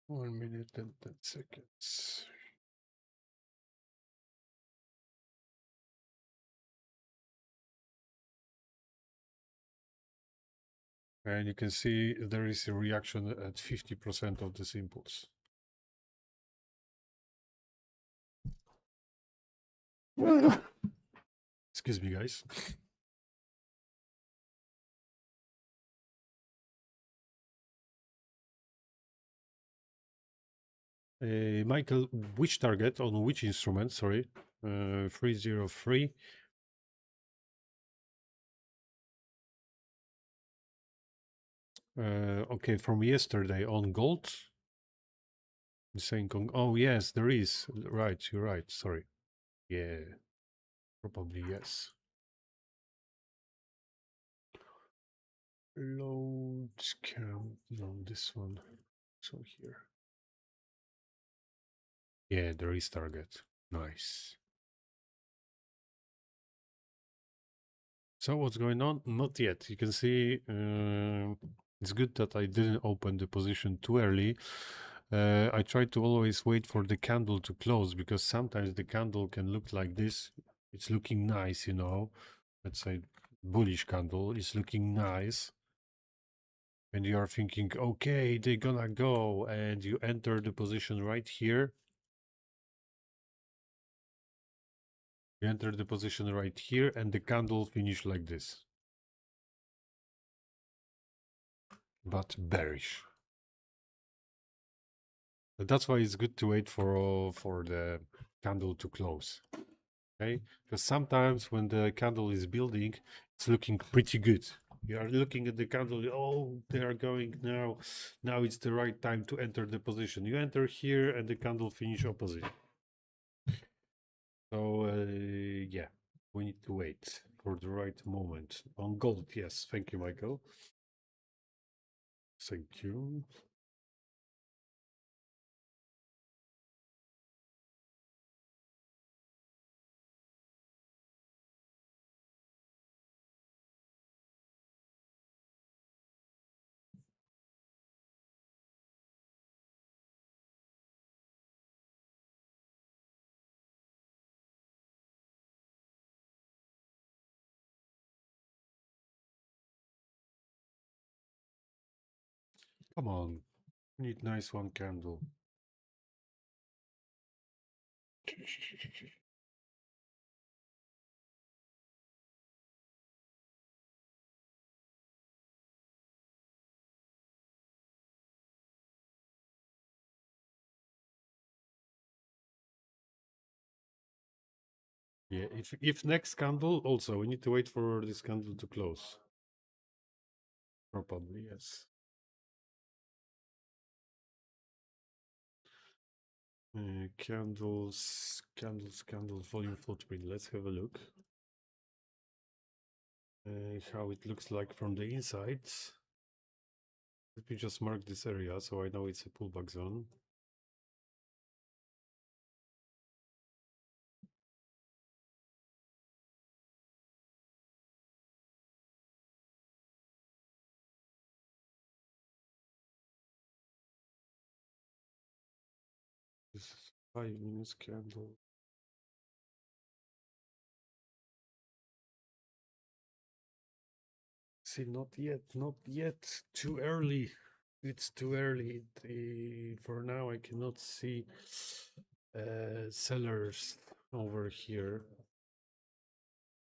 One minute and 10 seconds. And you can see there is a reaction at 50% of this impulse. Excuse me, guys. Michael, which target on which instrument? Sorry, 303. Okay, from yesterday on gold. You're saying, oh yes, there is. Right, you're right. Sorry. Yeah, probably yes. Load count. No, this one. So here. Yeah, there is target. Nice. So what's going on? Not yet. You can see it's good that I didn't open the position too early. I try to always wait for the candle to close because sometimes the candle can look like this. It's looking nice, you know. Let's say bullish candle is looking nice. And you are thinking, okay, they're gonna go, and you enter the position right here. You enter the position right here and the candle finish like this. But bearish. That's why it's good to wait for the candle to close. Okay, because sometimes when the candle is building, it's looking pretty good. You are looking at the candle, oh, they are going now. Now it's the right time to enter the position. You enter here and the candle finish opposite. So yeah, we need to wait for the right moment. On gold, yes. Thank you, Michael. Thank you. Come on, we need nice one candle. Yeah, if next candle also, we need to wait for this candle to close. Probably, yes. Candles, volume footprint. Let's have a look. How it looks like from the inside. Let me just mark this area so I know it's a pullback zone. This is 5 minutes candle. See, not yet, not yet. Too early. It's too early. For now, I cannot see sellers over here.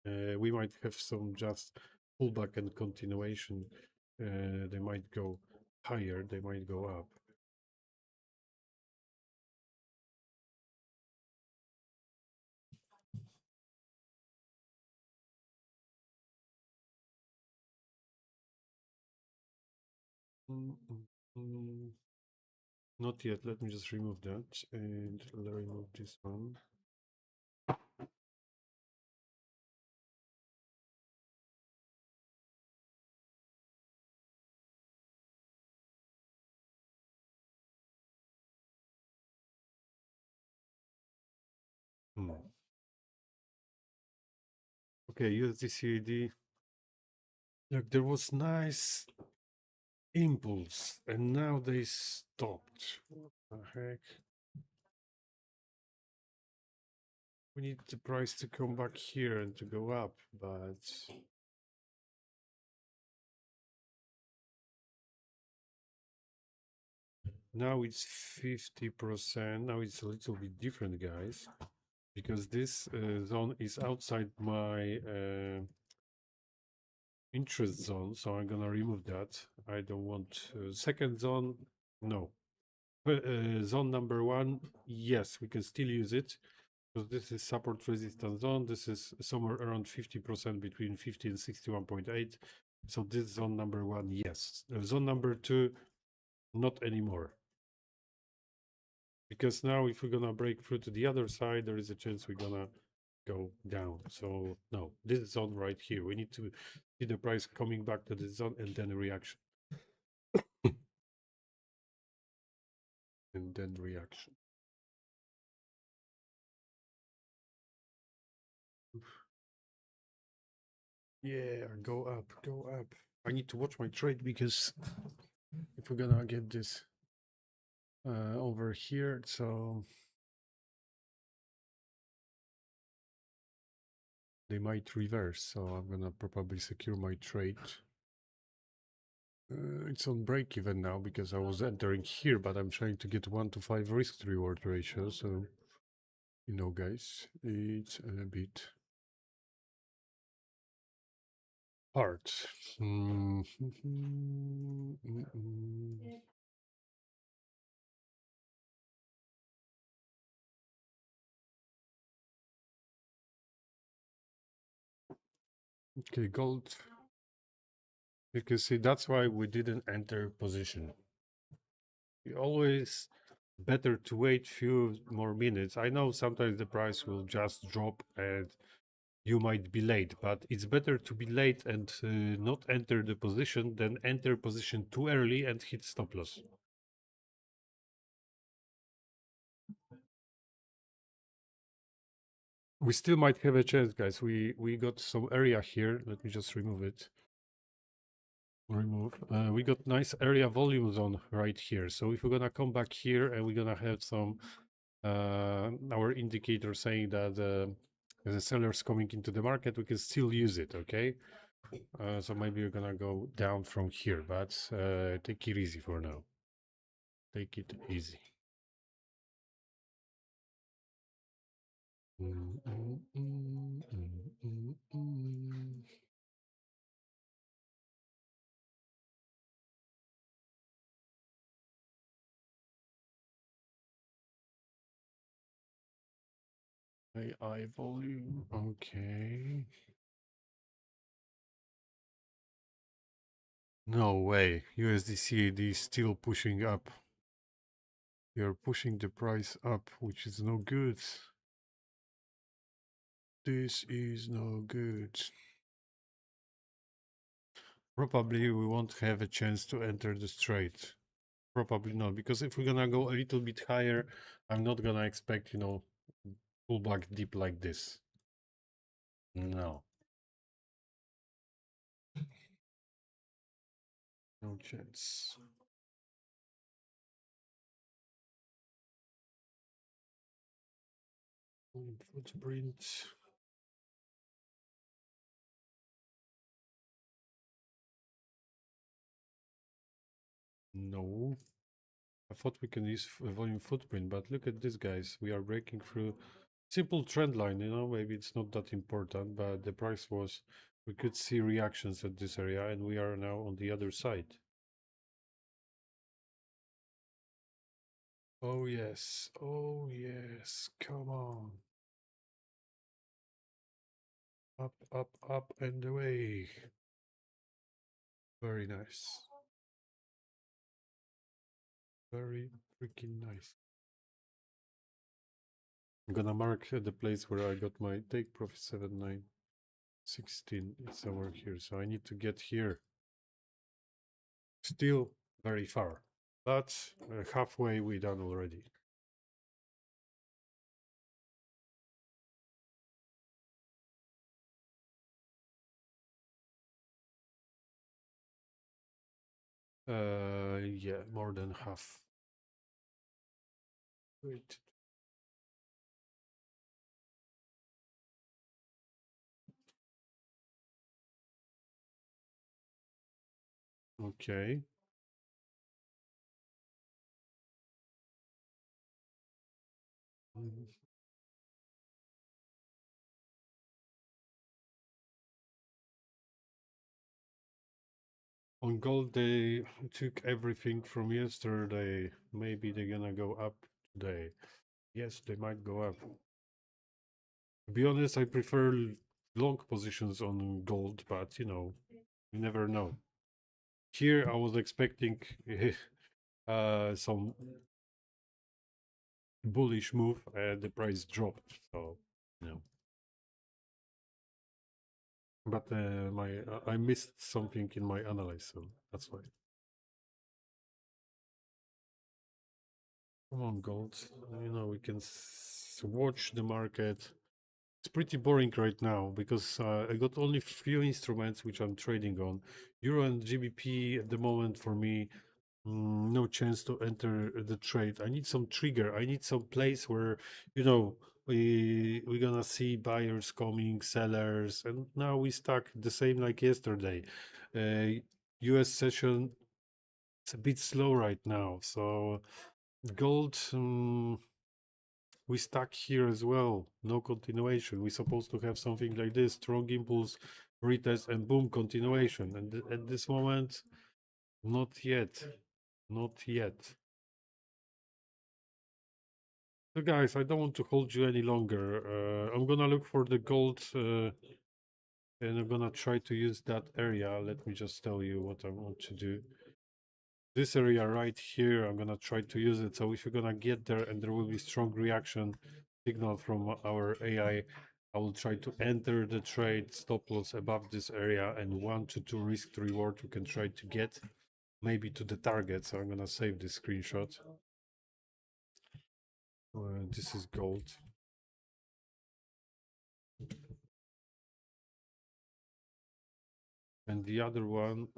We might have some just pullback and continuation. They might go higher, they might go up. Not yet. Let me just remove that and remove this one. Okay, USDCAD. Look, there was nice impulse and now they stopped. What the heck? We need the price to come back here and to go up, but now it's 50%. Now it's a little bit different, guys, because this zone is outside my interest zone. So I'm gonna remove that. I don't want second zone. No. Zone number one, yes, we can still use it because this is support resistance zone. This is somewhere around 50% between 50 and 61.8. So this zone number one, yes. Zone number two, not anymore. Because now if we're gonna break through to the other side, there is a chance we're gonna go down. So no, this zone right here, we need to see the price coming back to this zone and then a reaction. And then reaction. Yeah, go up, go up. I need to watch my trade because if we're gonna get this over here, so they might reverse. So I'm gonna probably secure my trade. It's on break even now because I was entering here, but I'm trying to get 1 to 5 risk to reward ratio. So You know, guys, it's a bit hard. Okay, gold. You can see that's why we didn't enter position. You always better to wait few more minutes. I know sometimes the price will just drop and you might be late, but it's better to be late and not enter the position than enter position too early and hit stop loss. We still might have a chance, guys. We got some area here. Let me just remove it. Remove. We got nice area volume zone right here. So if we're gonna come back here and we're gonna have some our indicator saying that the sellers coming into the market, we can still use it. Okay. So maybe we're gonna go down from here, but take it easy for now. Take it easy. AI volume. Okay. No way. USD is still pushing up. You're pushing the price up, which is no good. This is no good. Probably we won't have a chance to enter the trade. Probably not, because if we're gonna go a little bit higher, I'm not gonna expect, you know, pullback deep like this. No. No chance. Footprint. No. I thought we can use volume footprint, but look at this, guys. We are breaking through simple trend line, you know, maybe it's not that important, but the price was, we could see reactions at this area and we are now on the other side. Oh yes, come on. Up and away. Very nice. Very freaking nice. I'm gonna mark the place where I got my take profit 7916. It's somewhere here, so I need to get here. Still very far, but halfway we done already. Yeah, more than half. Wait. Okay. Mhm. On gold, they took everything from yesterday. Maybe they're gonna go up today. Yes, they might go up. To be honest, I prefer long positions on gold, but you know, you never know. Here, I was expecting some bullish move, and the price dropped. So, you know. But I missed something in my analysis, so that's why. Come on, gold. You know, we can watch the market. It's pretty boring right now because I got only few instruments which I'm trading on. Euro and GBP at the moment for me, no chance to enter the trade. I need some trigger. I need some place where, you know, we're gonna see buyers coming, sellers, and now we stuck the same like yesterday. US session, it's a bit slow right now, so gold. we stuck here as well. No continuation. We're supposed to have something like this: strong impulse, retest, and boom, continuation. And at this moment, not yet. Not yet. So guys, I don't want to hold you any longer. I'm gonna look for the gold, and I'm gonna try to use that area. Let me just tell you what I want to do. This area right here, I'm gonna try to use it. So if you're gonna get there and there will be strong reaction signal from our AI, I will try to enter the trade stop loss above this area, and 1 to 2 risk to reward we can try to get maybe to the target. So I'm gonna save this screenshot. This is gold. And the other one,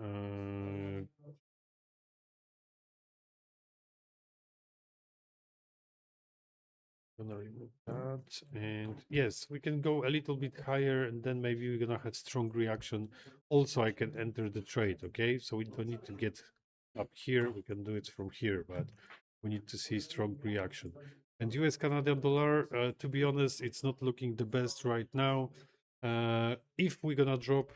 gonna remove that. And yes, we can go a little bit higher, and then maybe we're gonna have strong reaction. Also, I can enter the trade. Okay, so we don't need to get up here. We can do it from here, but we need to see strong reaction. And US Canadian dollar, to be honest, it's not looking the best right now. If we're gonna drop,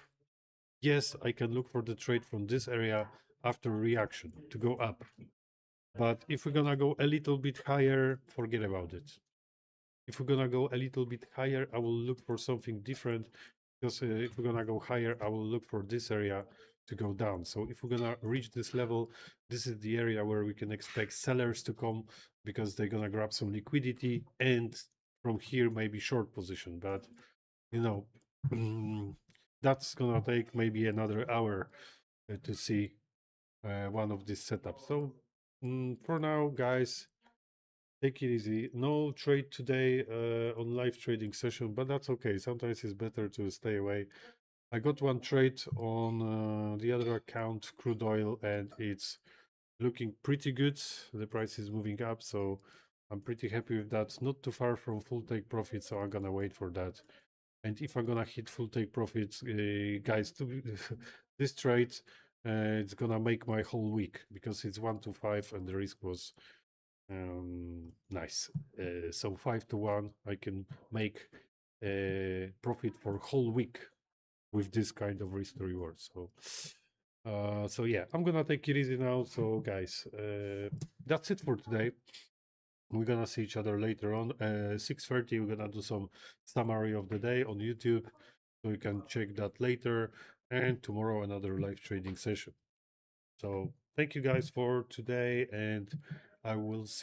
yes, I can look for the trade from this area after reaction to go up. But if we're gonna go a little bit higher, forget about it. If we're gonna go a little bit higher, I will look for something different, because if we're gonna go higher, I will look for this area to go down. So if we're gonna reach this level, this is the area where we can expect sellers to come, because they're gonna grab some liquidity, and from here maybe short position. But you know, that's gonna take maybe another hour to see one of these setups. So for now, guys, take it easy. No trade today on live trading session, but that's okay. Sometimes it's better to stay away. I got one trade on the other account, crude oil, and it's looking pretty good. The price is moving up, so I'm pretty happy with that. Not too far from full take profit, so I'm gonna wait for that. And if I'm gonna hit full take profits, guys, this trade, it's gonna make my whole week, because it's 1 to 5 and the risk was nice. So 5 to 1, I can make a profit for whole week with this kind of risk to reward. So yeah, I'm gonna take it easy now. So guys, that's it for today. We're gonna see each other later on. 6:30, we're gonna do some summary of the day on YouTube, so you can check that later. And tomorrow another live trading session. So thank you guys for today, and I will see